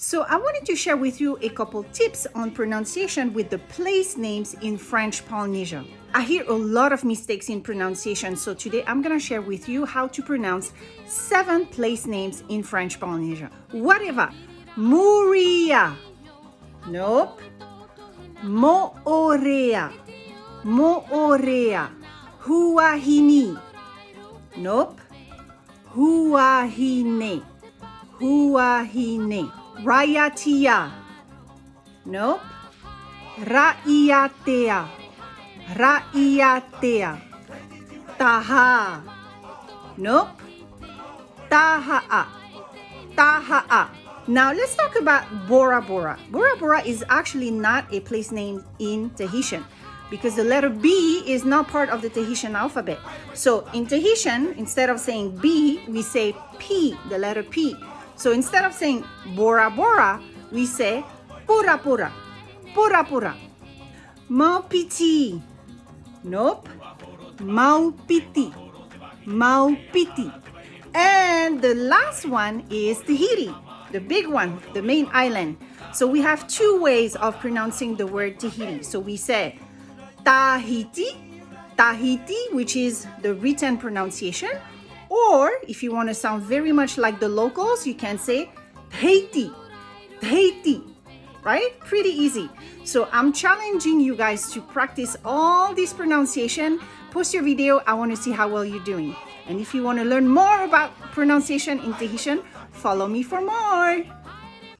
So I wanted to share with you a couple tips on pronunciation with the place names in French Polynesia. I hear a lot of mistakes in pronunciation, so today I'm gonna share with you how to pronounce 7 place names in French Polynesia. Whatever. Moh-oh-reh-yah. Nope. Moh-oh-reh-yah. Moh-oh-reh-yah. Hoo-wah-hee-neh. Nope. Huahine. Huahine. Rah-eeh-yah-teh-yah. Nope. Rah-eeh-yah-teh-yah. Rah-eeh-yah-teh-yah. Tah-hah-ah. Nope. Tah-hah-ah. Tah-hah-ah. Now let's talk about Pora-Poh-rah. Pora-Poh-rah is actually not a place name in Tahitian because the letter B is not part of the Tahitian alphabet. So in Tahitian, instead of saying B, we say P, the letter P. So instead of saying Pora-Poh-rah, we say Pora-Poh-rah. Pora-Poh-rah. Maupiti. Nope. Maupiti. Maupiti. And the last one is Tahiti, the big one, the main island. So we have 2 ways of pronouncing the word Tahiti. So we say Tah-hee-tee, Tah-hee-tee, which is the written pronunciation. Or if you want to sound very much like the locals, you can say Ttt-hey-tee, Ttt-hey-tee, right? Pretty easy. So I'm challenging you guys to practice all this pronunciation. Post your video. I want to see how well you're doing. And if you want to learn more about pronunciation in Tahitian, follow me for more.